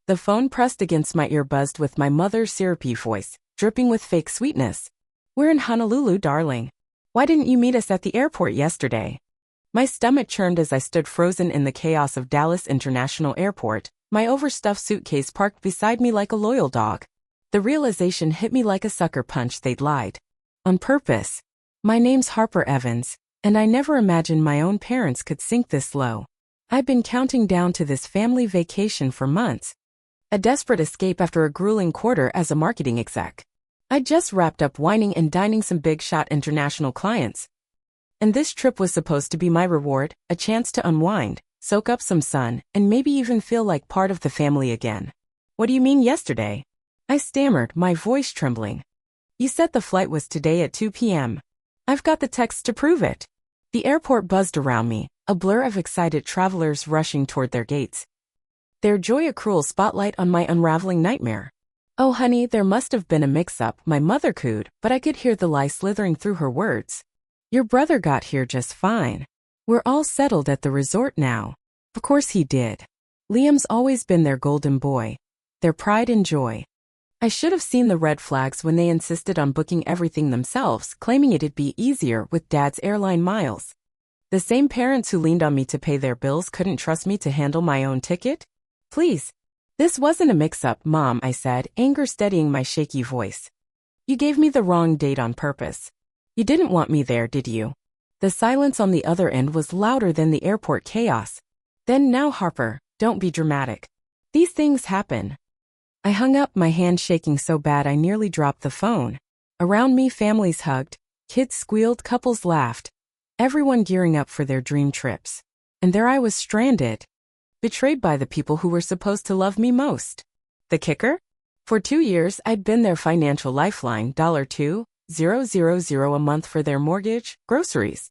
The phone pressed against my ear buzzed with my mother's syrupy voice, dripping with fake sweetness. "We're in Honolulu, darling. Why didn't you meet us at the airport yesterday?" My stomach churned as I stood frozen in the chaos of Dallas International Airport, my overstuffed suitcase parked beside me like a loyal dog. The realization hit me like a sucker punch. They'd lied. On purpose. My name's Harper Evans, and I never imagined my own parents could sink this low. I'd been counting down to this family vacation for months. A desperate escape after a grueling quarter as a marketing exec. I'd just wrapped up wining and dining some big-shot international clients. And this trip was supposed to be my reward, a chance to unwind, soak up some sun, and maybe even feel like part of the family again. "What do you mean yesterday?" I stammered, my voice trembling. "You said the flight was today at 2 p.m. I've got the text to prove it." The airport buzzed around me, a blur of excited travelers rushing toward their gates. Their joy a cruel spotlight on my unraveling nightmare. "Oh honey, there must have been a mix-up," my mother cooed, but I could hear the lie slithering through her words. "Your brother got here just fine. We're all settled at the resort now." Of course he did. Liam's always been their golden boy. Their pride and joy. I should have seen the red flags when they insisted on booking everything themselves, claiming it'd be easier with Dad's airline miles. The same parents who leaned on me to pay their bills couldn't trust me to handle my own ticket? "Please. This wasn't a mix-up, Mom," I said, anger steadying my shaky voice. "You gave me the wrong date on purpose. You didn't want me there, did you?" The silence on the other end was louder than the airport chaos. "Then now, Harper, don't be dramatic. These things happen." I hung up, my hand shaking so bad I nearly dropped the phone. Around me, families hugged, kids squealed, couples laughed. Everyone gearing up for their dream trips. And there I was stranded. Betrayed by the people who were supposed to love me most. The kicker? For 2 years, I'd been their financial lifeline, $2,000 a month for their mortgage, groceries.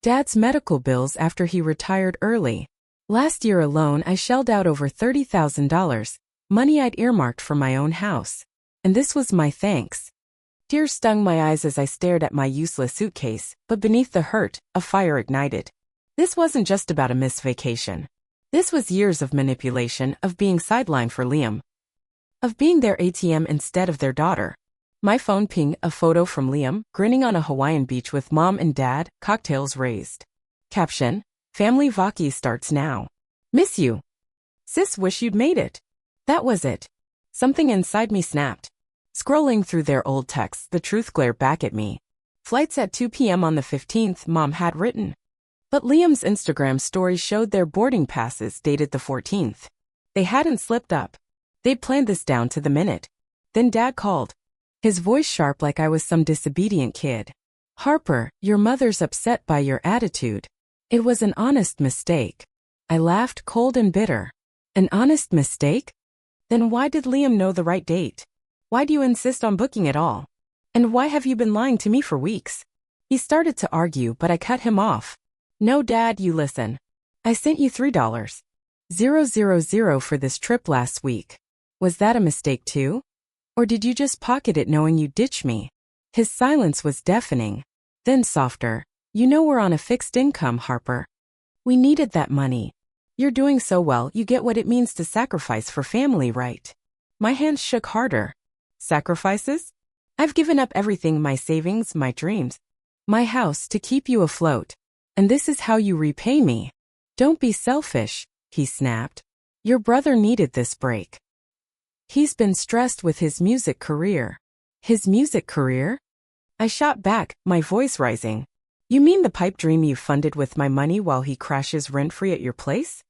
Dad's medical bills after he retired early. Last year alone, I shelled out over $30,000. Money I'd earmarked for my own house. And this was my thanks. Tears stung my eyes as I stared at my useless suitcase, but beneath the hurt, a fire ignited. This wasn't just about a missed vacation. This was years of manipulation, of being sidelined for Liam. Of being their ATM instead of their daughter. My phone pinged, a photo from Liam, grinning on a Hawaiian beach with Mom and Dad, cocktails raised. Caption: "Family Vaki starts now. Miss you. Sis, wish you'd made it." That was it. Something inside me snapped. Scrolling through their old texts, the truth glared back at me. "Flights at 2 p.m. on the 15th, Mom had written." But Liam's Instagram story showed their boarding passes dated the 14th. They hadn't slipped up. They'd planned this down to the minute. Then Dad called. His voice sharp like I was some disobedient kid. "Harper, your mother's upset by your attitude." It was an honest mistake. I laughed, cold and bitter. An honest mistake? Then why did Liam know the right date? Why do you insist on booking it all? And why have you been lying to me for weeks? He started to argue, but I cut him off. "No, Dad, you listen. I sent you $3,000 for this trip last week. Was that a mistake too? Or did you just pocket it knowing you'd ditch me?" His silence was deafening. Then softer. "You know we're on a fixed income, Harper. We needed that money. You're doing so well, you get what it means to sacrifice for family, right?" My hands shook harder. "Sacrifices? I've given up everything, my savings, my dreams, my house to keep you afloat. And this is how you repay me. Don't be selfish," he snapped. "Your brother needed this break. He's been stressed with his music career." "His music career?" I shot back, my voice rising. "You mean the pipe dream you funded with my money while he crashes rent-free at your place?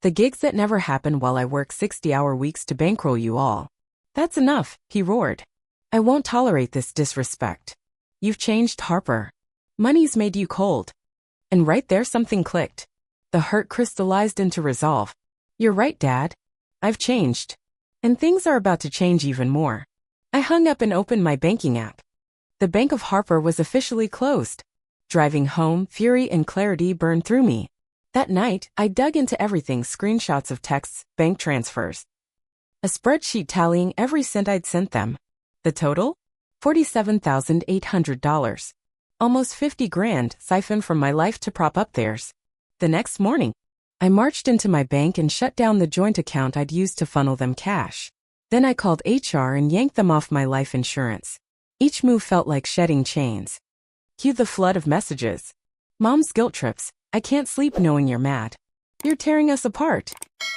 The gigs that never happen while I work 60-hour weeks to bankroll you all. That's enough," he roared. "I won't tolerate this disrespect. You've changed, Harper. Money's made you cold." And right there something clicked. The hurt crystallized into resolve. "You're right, Dad. I've changed. And things are about to change even more." I hung up and opened my banking app. The Bank of Harper was officially closed. Driving home, fury and clarity burned through me. That night, I dug into everything, screenshots of texts, bank transfers. A spreadsheet tallying every cent I'd sent them. The total? $47,800. Almost 50 grand siphoned from my life to prop up theirs. The next morning, I marched into my bank and shut down the joint account I'd used to funnel them cash. Then I called HR and yanked them off my life insurance. Each move felt like shedding chains. Cue the flood of messages. Mom's guilt trips. I can't sleep knowing you're mad. You're tearing us apart.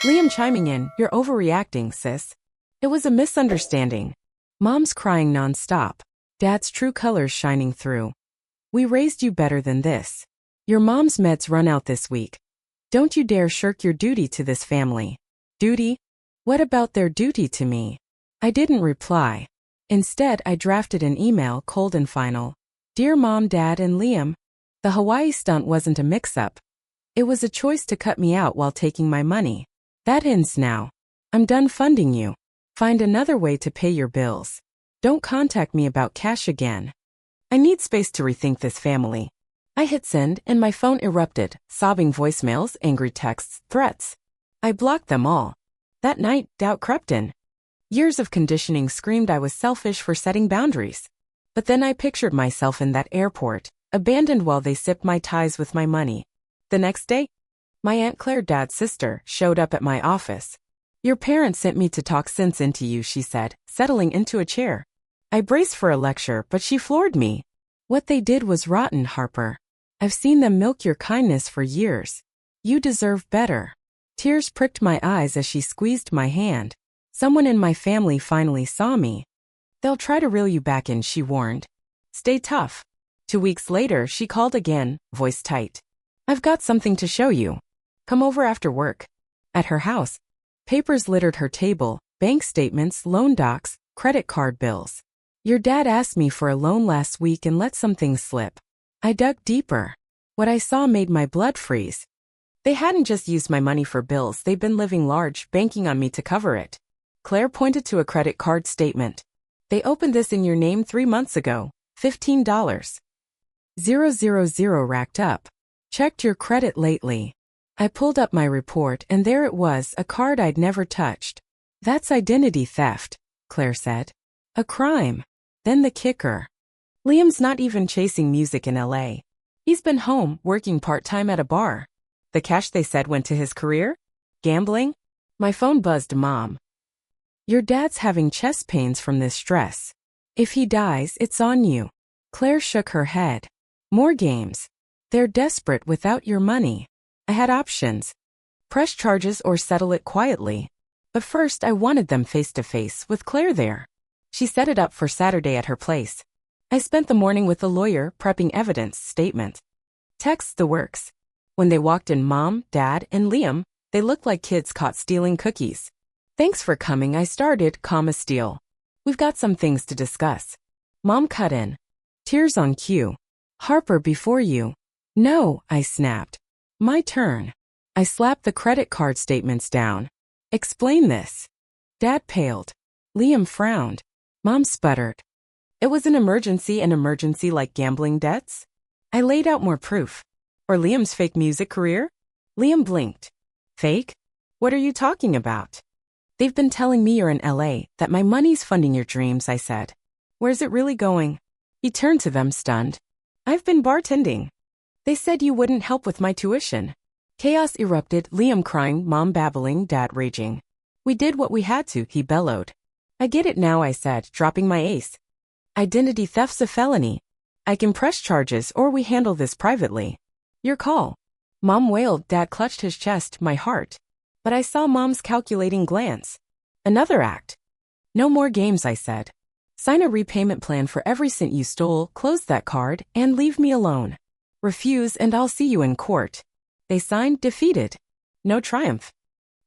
Liam chiming in, you're overreacting, sis. It was a misunderstanding. Mom's crying nonstop. Dad's true colors shining through. We raised you better than this. Your mom's meds run out this week. Don't you dare shirk your duty to this family. Duty? What about their duty to me? I didn't reply. Instead, I drafted an email, cold and final. Dear Mom, Dad, and Liam, the Hawaii stunt wasn't a mix-up. It was a choice to cut me out while taking my money. That ends now. I'm done funding you. Find another way to pay your bills. Don't contact me about cash again. I need space to rethink this family. I hit send and my phone erupted, sobbing voicemails, angry texts, threats. I blocked them all. That night, doubt crept in. Years of conditioning screamed I was selfish for setting boundaries. But then I pictured myself in that airport, abandoned while they sipped my ties with my money. The next day, my Aunt Claire, Dad's sister, showed up at my office. Your parents sent me to talk sense into you, she said, settling into a chair. I braced for a lecture, but she floored me. What they did was rotten, Harper. I've seen them milk your kindness for years. You deserve better. Tears pricked my eyes as she squeezed my hand. Someone in my family finally saw me. They'll try to reel you back in, she warned. Stay tough. 2 weeks later, she called again, voice tight. I've got something to show you. Come over after work. At her house, papers littered her table, bank statements, loan docs, credit card bills. Your dad asked me for a loan last week and let some things slip. I dug deeper. What I saw made my blood freeze. They hadn't just used my money for bills, they'd been living large, banking on me to cover it. Claire pointed to a credit card statement. They opened this in your name 3 months ago. $15. 000 racked up. Checked your credit lately. I pulled up my report and there it was, a card I'd never touched. That's identity theft, Claire said. A crime. Then the kicker. Liam's not even chasing music in LA. He's been home, working part-time at a bar. The cash they said went to his career? Gambling? My phone buzzed, Mom. Your dad's having chest pains from this stress. If he dies, it's on you. Claire shook her head. More games. They're desperate without your money. I had options. Press charges or settle it quietly. But first I wanted them face-to-face with Claire there. She set it up for Saturday at her place. I spent the morning with the lawyer prepping evidence, statement. Texts, the works. When they walked in, Mom, Dad, and Liam, they looked like kids caught stealing cookies. Thanks for coming, I started, steal. We've got some things to discuss. Mom cut in. Tears on cue. Harper, before you. No, I snapped. My turn. I slapped the credit card statements down. Explain this. Dad paled. Liam frowned. Mom sputtered. It was an emergency like gambling debts? I laid out more proof. Or Liam's fake music career? Liam blinked. Fake? What are you talking about? They've been telling me you're in LA, that my money's funding your dreams, I said. Where's it really going? He turned to them, stunned. I've been bartending. They said you wouldn't help with my tuition. Chaos erupted, Liam crying, Mom babbling, Dad raging. We did what we had to, he bellowed. I get it now, I said, dropping my ace. Identity theft's a felony. I can press charges or we handle this privately. Your call. Mom wailed, Dad clutched his chest, my heart. But I saw Mom's calculating glance. Another act. No more games, I said. Sign a repayment plan for every cent you stole, close that card, and leave me alone. Refuse and I'll see you in court. They signed, defeated. No triumph.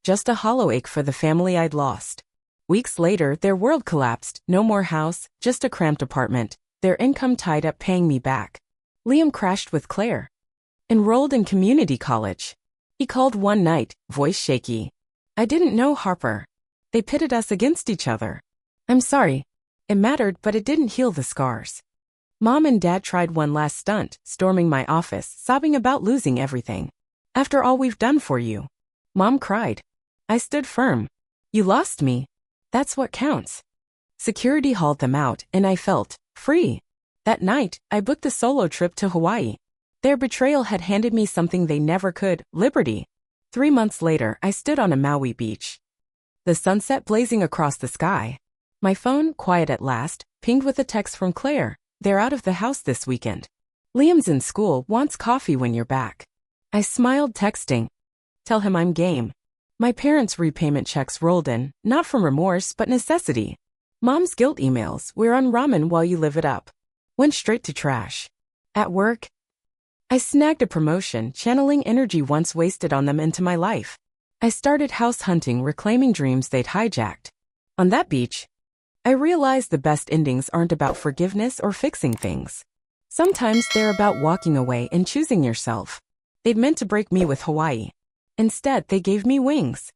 Just a hollow ache for the family I'd lost. Weeks later, their world collapsed, no more house, just a cramped apartment, their income tied up paying me back. Liam crashed with Claire. Enrolled in community college. He called one night, voice shaky. I didn't know Harper. They pitted us against each other. I'm sorry. It mattered, but it didn't heal the scars. Mom and Dad tried one last stunt, storming my office, sobbing about losing everything. After all we've done for you. Mom cried. I stood firm. You lost me. That's what counts. Security hauled them out, and I felt free. That night, I booked a solo trip to Hawaii. Their betrayal had handed me something they never could, liberty. 3 months later, I stood on a Maui beach. The sunset blazing across the sky. My phone, quiet at last, pinged with a text from Claire. They're out of the house this weekend. Liam's in school, wants coffee when you're back. I smiled, texting. Tell him I'm game. My parents' repayment checks rolled in, not from remorse but necessity. Mom's guilt emails, we're on ramen while you live it up. Went straight to trash. At work, I snagged a promotion, channeling energy once wasted on them into my life. I started house hunting, reclaiming dreams they'd hijacked. On that beach, I realized the best endings aren't about forgiveness or fixing things. Sometimes they're about walking away and choosing yourself. They'd meant to break me with Hawaii. Instead, they gave me wings.